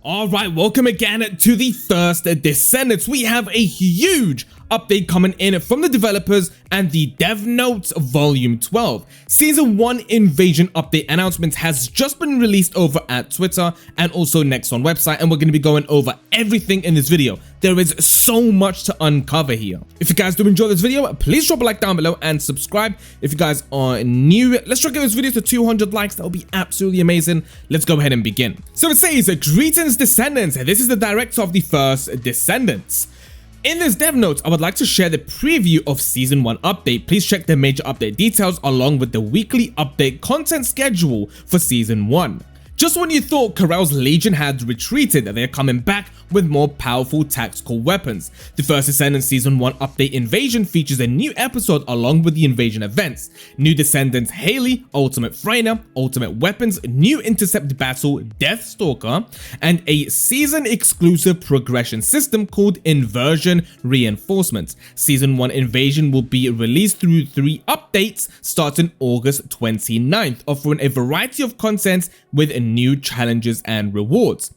Alright, welcome again to the first Descendants. We have a huge update coming in from the developers and the Dev Notes Volume 12. Season 1 Invasion update announcement has just been released over at Twitter and also next on website, and we're going to be going over everything in this video. There is so much to uncover here. If you guys do enjoy this video, please drop a like down below and subscribe. If you guys are new, let's try to get this video to 200 likes. That would be absolutely amazing. Let's go ahead and begin. So it says, greetings Descendants. This is the director of the first Descendants. In this dev notes, I would like to share the preview of Season 1 update. Please check the major update details along with the weekly update content schedule for Season 1. Just when you thought Karel's Legion had retreated, they're coming back with more powerful tactical weapons. The first Descendant Season 1 update Invasion features a new episode along with the Invasion events. New Descendants Haley, Ultimate Freyna, Ultimate Weapons, new Intercept Battle Deathstalker, and a season exclusive progression system called Inversion Reinforcements. Season 1 Invasion will be released through 3 updates starting August 29th, offering a variety of content with new challenges and rewards.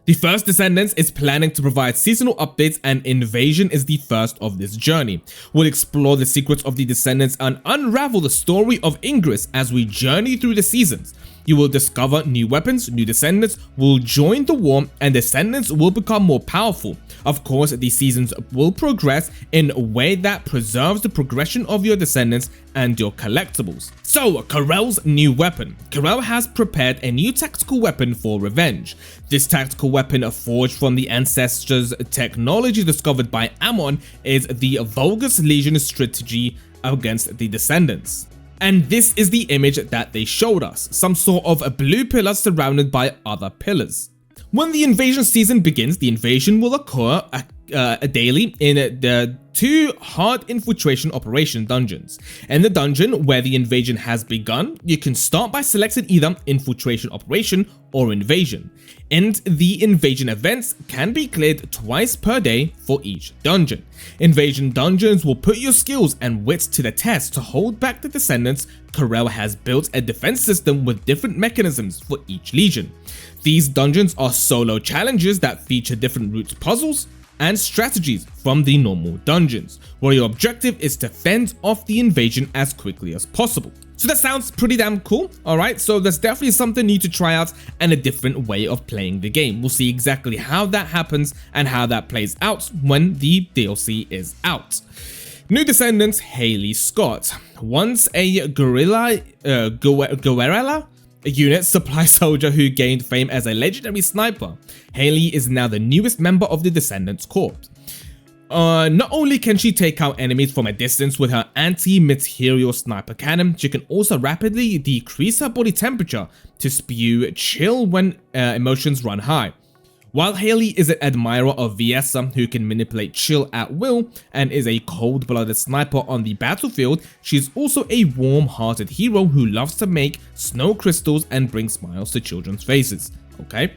The first Descendants is planning to provide seasonal updates, and Invasion is the first of this journey. We'll explore the secrets of the Descendants and unravel the story of Ingress as we journey through the seasons. You will discover new weapons, new Descendants will join the war, and Descendants will become more powerful. Of course, the seasons will progress in a way that preserves the progression of your Descendants and your collectibles. So, Karel's new weapon. Karel has prepared a new tactical weapon for revenge. This tactical weapon, forged from the Ancestors' technology discovered by Ammon, is the Vulgus Legion strategy against the Descendants. And this is the image that they showed us, some sort of a blue pillar surrounded by other pillars. When the invasion season begins, the invasion will occur daily in the 2 hard infiltration operation dungeons. In the dungeon where the invasion has begun, you can start by selecting either infiltration operation or invasion. And the invasion events can be cleared twice per day for each dungeon. Invasion dungeons will put your skills and wits to the test. To hold back the Descendants, Karel has built a defense system with different mechanisms for each legion. These dungeons are solo challenges that feature different route puzzles and strategies from the normal dungeons, where your objective is to fend off the invasion as quickly as possible. So that sounds pretty damn cool, alright? So there's definitely something new to try out and a different way of playing the game. We'll see exactly how that happens and how that plays out when the DLC is out. New Descendants Haley Scott. Once a guerrilla unit supply soldier who gained fame as a legendary sniper, Haley is now the newest member of the Descendants Corps. Not only can she take out enemies from a distance with her anti-material sniper cannon, she can also rapidly decrease her body temperature to spew chill when emotions run high. While Haley is an admirer of Viessa who can manipulate chill at will and is a cold-blooded sniper on the battlefield, she's also a warm-hearted hero who loves to make snow crystals and bring smiles to children's faces. Okay,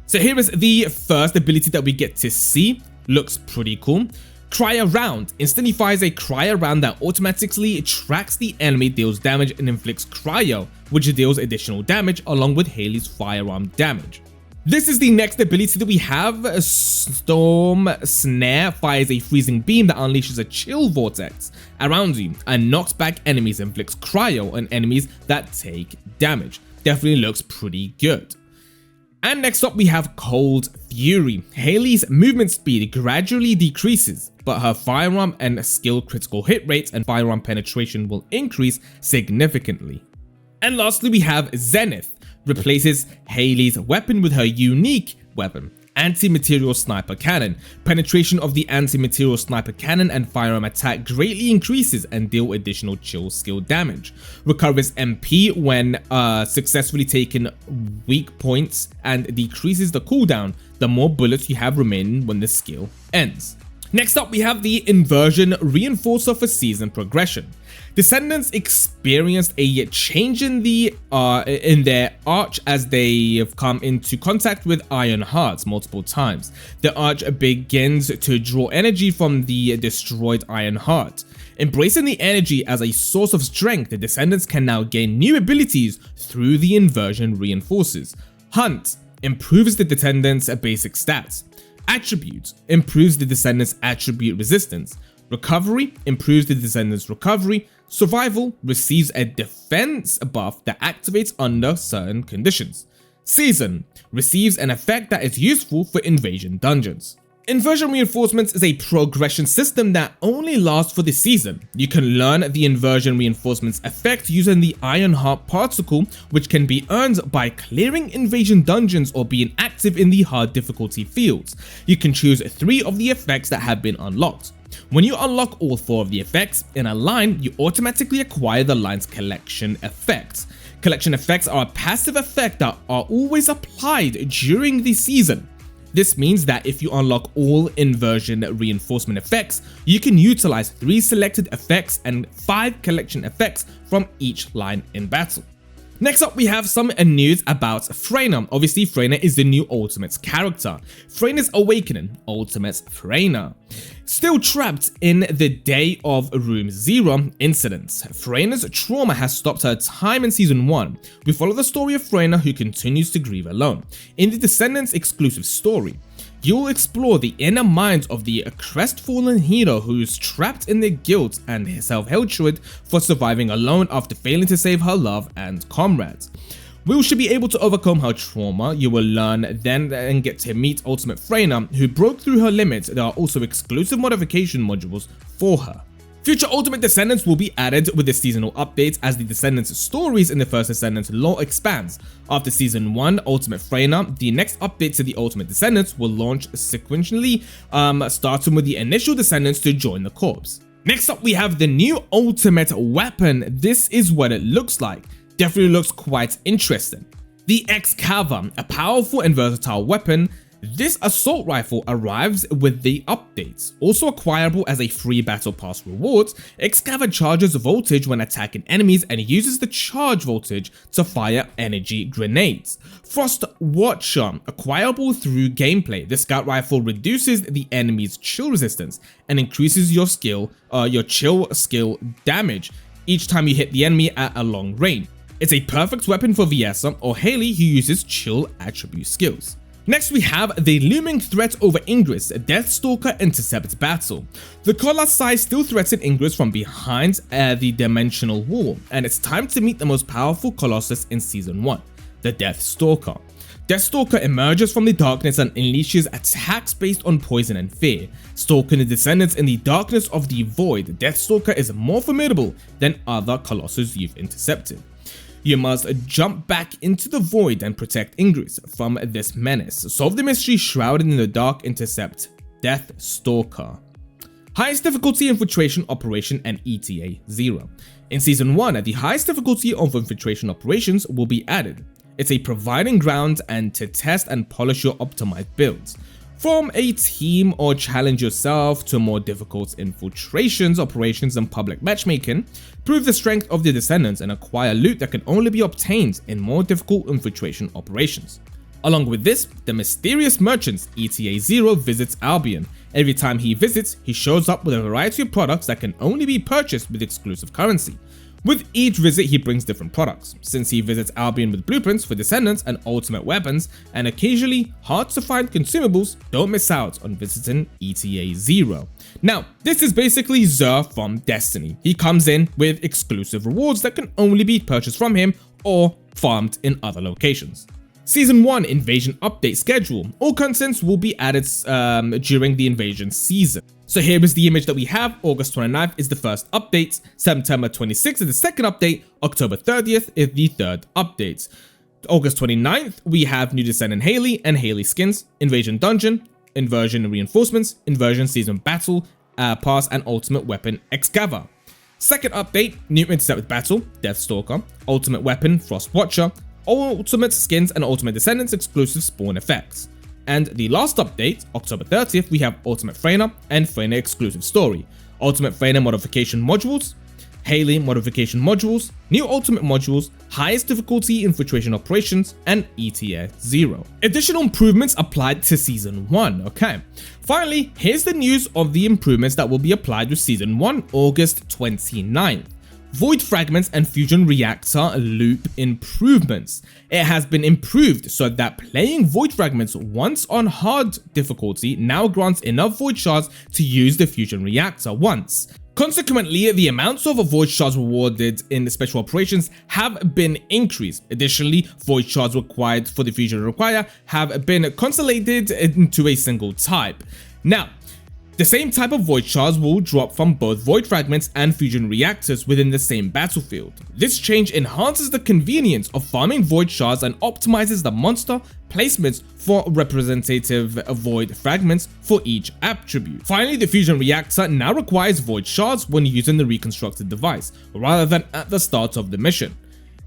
so here is the first ability that we get to see. Looks pretty cool. Cryo Round. Instantly fires a cryo round that automatically tracks the enemy, deals damage, and inflicts cryo, which deals additional damage along with Haley's firearm damage. This is the next ability that we have. Storm Snare fires a freezing beam that unleashes a chill vortex around you and knocks back enemies, inflicts cryo on enemies that take damage. Definitely looks pretty good. And next up we have Cold Fury. Haley's movement speed gradually decreases, but her firearm and skill critical hit rates and firearm penetration will increase significantly. And lastly we have Zenith. Replaces Haley's weapon with her unique weapon, Anti-Material Sniper Cannon. Penetration of the Anti-Material Sniper Cannon and firearm attack greatly increases and deal additional chill skill damage. Recovers MP when successfully taken weak points and decreases the cooldown the more bullets you have remaining when the skill ends. Next up we have the Inversion Reinforcer for season progression. Descendants experienced a change in their arch as they have come into contact with Iron Hearts multiple times. The arch begins to draw energy from the destroyed Iron Heart. Embracing the energy as a source of strength, the Descendants can now gain new abilities through the Inversion Reinforcers. Hunt. improves the Descendant's basic stats. Attributes, improves the Descendant's attribute resistance. Recovery, improves the Descendant's recovery. Survival, receives a defense buff that activates under certain conditions. Season, receives an effect that is useful for invasion dungeons. Inversion Reinforcements is a progression system that only lasts for the season. You can learn the Inversion Reinforcements effect using the Ironheart particle, which can be earned by clearing invasion dungeons or being active in the hard difficulty fields. You can choose 3 of the effects that have been unlocked. When you unlock all 4 of the effects in a line, you automatically acquire the line's collection effects. Collection effects are a passive effect that are always applied during the season. This means that if you unlock all Inversion Reinforcement effects, you can utilize 3 selected effects and 5 collection effects from each line in battle. Next up, we have some news about Freyna. Obviously, Freyna is the new Ultimates character. Freyna's Awakening, Ultimates Freyna. Still trapped in the Day of Room 0 incidents, Freyna's trauma has stopped her time in Season 1. We follow the story of Freyna, who continues to grieve alone. In the Descendants exclusive story, you'll explore the inner minds of the crestfallen hero who's trapped in the guilt and self-hatred for surviving alone after failing to save her love and comrades. Will she be able to overcome her trauma? You will learn then and get to meet Ultimate Freyna, who broke through her limits. There are also exclusive modification modules for her. Future Ultimate Descendants will be added with the seasonal updates as the Descendants stories in the first Descendants lore expands. After Season 1 Ultimate Freyna, the next update to the Ultimate Descendants will launch sequentially, starting with the initial Descendants to join the corps. Next up, we have the new Ultimate Weapon. This is what it looks like. Definitely looks quite interesting. The Excava, a powerful and versatile weapon. This assault rifle arrives with the updates. Also acquirable as a free battle pass reward, Excava charges voltage when attacking enemies and uses the charge voltage to fire energy grenades. Frost Watcher, acquirable through gameplay. The scout rifle reduces the enemy's chill resistance and increases your chill skill damage each time you hit the enemy at a long range. It's a perfect weapon for Viessa or Haley who uses chill attribute skills. Next, we have the looming threat over Ingress, Deathstalker intercepts battle. The Colossi still threaten Ingress from behind the dimensional wall, and it's time to meet the most powerful Colossus in Season 1, the Deathstalker. Deathstalker emerges from the darkness and unleashes attacks based on poison and fear. Stalking the Descendants in the darkness of the void, Deathstalker is more formidable than other Colossus you've intercepted. You must jump back into the void and protect Ingress from this menace. Solve the mystery shrouded in the dark, intercept Deathstalker. Highest difficulty infiltration operation and ETA 0. In Season 1, the highest difficulty of infiltration operations will be added. It's a providing ground and to test and polish your optimized builds. Form a team or challenge yourself to more difficult infiltrations, operations, and public matchmaking. Prove the strength of the Descendants and acquire loot that can only be obtained in more difficult infiltration operations. Along with this, the mysterious merchant ETA 0 visits Albion. Every time he visits, he shows up with a variety of products that can only be purchased with exclusive currency. With each visit, he brings different products. Since he visits Albion with blueprints for Descendants and ultimate weapons, and occasionally hard to find consumables, don't miss out on visiting ETA 0. Now, this is basically Xur from Destiny. He comes in with exclusive rewards that can only be purchased from him or farmed in other locations. Season 1 Invasion Update Schedule. All contents will be added during the invasion season. So here is the image that we have. August 29th is the first update, September 26th is the second update, October 30th is the third update. August 29th, we have new Descendant Haley and Haley skins, Invasion Dungeon, Inversion Reinforcements, Inversion Season Battle, Pass and Ultimate Weapon Excava. Second update, new Intercept Battle, Deathstalker, Ultimate Weapon Frost Watcher, Ultimate Skins and Ultimate Descendants exclusive spawn effects. And the last update, October 30th, we have Ultimate Freyna and Freyna exclusive story, Ultimate Freyna modification modules, Haley modification modules, new ultimate modules, highest difficulty infiltration operations, and ETA 0. Additional improvements applied to Season 1, okay. Finally, here's the news of the improvements that will be applied with Season 1, August 29th. Void Fragments and Fusion Reactor loop improvements. It has been improved so that playing Void Fragments once on hard difficulty now grants enough Void Shards to use the Fusion Reactor once. Consequently, the amounts of Void Shards rewarded in the special operations have been increased. Additionally, Void Shards required for the Fusion Require have been consolidated into a single type. Now, the same type of Void Shards will drop from both Void Fragments and Fusion Reactors within the same battlefield. This change enhances the convenience of farming Void Shards and optimizes the monster placements for representative Void Fragments for each attribute. Finally, the Fusion Reactor now requires Void Shards when using the reconstructed device, rather than at the start of the mission.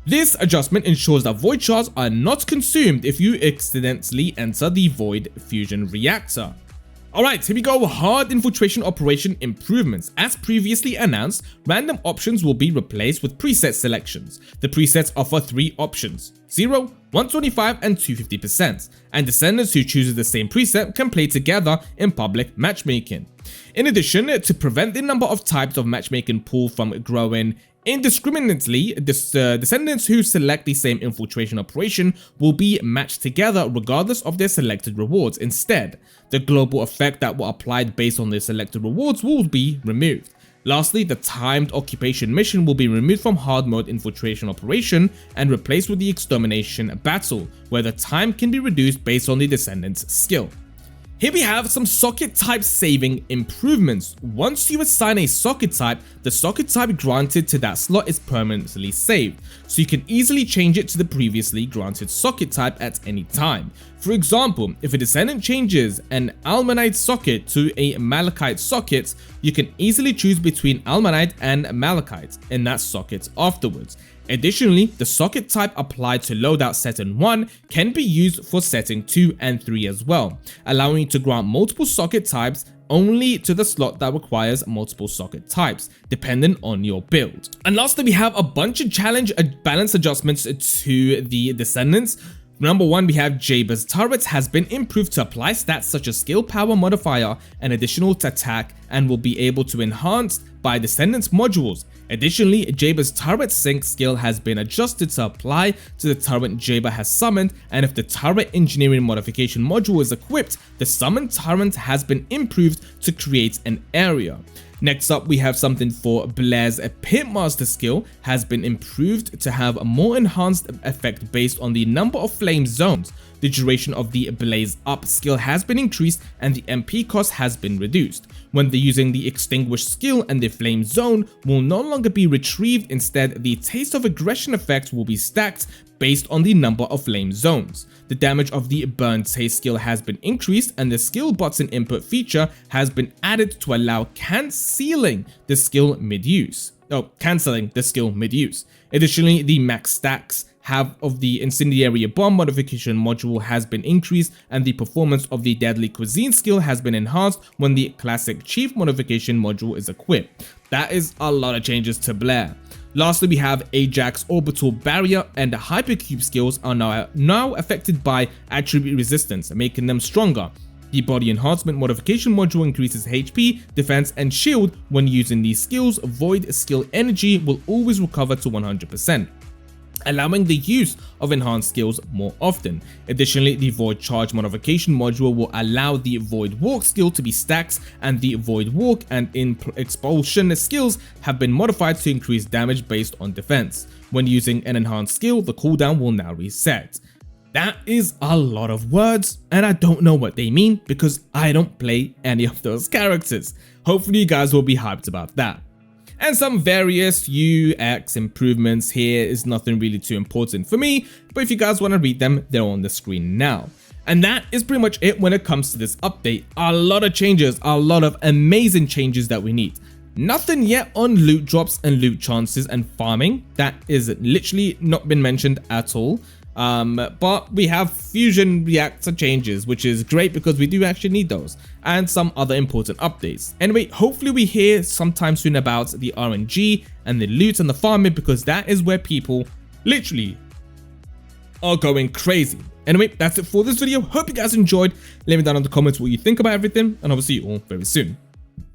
This adjustment ensures that Void Shards are not consumed if you accidentally enter the Void Fusion Reactor. Alright, here we go, hard infiltration operation improvements. As previously announced, random options will be replaced with preset selections. The presets offer 3 options, 0, 125 and 250%, and Descendants who chooses the same preset can play together in public matchmaking. In addition, to prevent the number of types of matchmaking pool from growing indiscriminately, Descendants who select the same infiltration operation will be matched together regardless of their selected rewards. Instead, the global effect that were applied based on their selected rewards will be removed. Lastly, the timed occupation mission will be removed from hard mode infiltration operation and replaced with the extermination battle, where the time can be reduced based on the Descendant's skill. Here we have some socket type saving improvements. Once you assign a socket type, the socket type granted to that slot is permanently saved, so you can easily change it to the previously granted socket type at any time. For example, if a Descendant changes an Almanite socket to a Malachite socket, you can easily choose between Almanite and Malachite in that socket afterwards. Additionally, the socket type applied to loadout setting 1 can be used for setting 2 and 3 as well, allowing you to grant multiple socket types only to the slot that requires multiple socket types, depending on your build. And lastly, we have a bunch of challenge balance adjustments to the Descendants. Number 1, we have Jayba's turret has been improved to apply stats such as skill power modifier and additional attack, and will be able to enhance by Descendants modules. Additionally, Jayba's turret sync skill has been adjusted to apply to the turret Jayba has summoned, and if the turret engineering modification module is equipped, the summoned turret has been improved to create an area. Next up, we have something for Blair's Pitmaster skill has been improved to have a more enhanced effect based on the number of flame zones. The duration of the Blaze Up skill has been increased and the MP cost has been reduced. When they're using the Extinguish skill and the Flame Zone will no longer be retrieved, instead the Taste of Aggression effect will be stacked based on the number of flame zones. The damage of the Burn Taste skill has been increased and the skill button input feature has been added to allow cancelling the skill mid-use. Additionally, the max stacks half of the Incendiary Bomb modification module has been increased, and the performance of the Deadly Cuisine skill has been enhanced when the Classic Chief modification module is equipped. That is a lot of changes to Blair. Lastly, we have Ajax Orbital Barrier and the Hypercube skills are now affected by attribute resistance, making them stronger. The Body Enhancement modification module increases HP, defense, and shield. When using these skills, Void skill energy will always recover to 100%. allowing the use of enhanced skills more often. Additionally, the Void Charge modification module will allow the Void Walk skill to be stacked, and the Void Walk and Expulsion skills have been modified to increase damage based on defense. When using an enhanced skill, the cooldown will now reset. That is a lot of words, and I don't know what they mean because I don't play any of those characters. Hopefully you guys will be hyped about that. And some various UX improvements here is nothing really too important for me, but if you guys want to read them, they're on the screen now. And that is pretty much it when it comes to this update. A lot of changes, a lot of amazing changes that we need. Nothing yet on loot drops and loot chances and farming. That is literally not been mentioned at all. But we have fusion reactor changes, which is great because we do actually need those, and some other important updates. Anyway, hopefully we hear sometime soon about the RNG and the loot and the farming, because that is where people literally are going crazy. Anyway, that's it for this video. Hope you guys enjoyed. Let me down in the comments what you think about everything, and I will see you all very soon.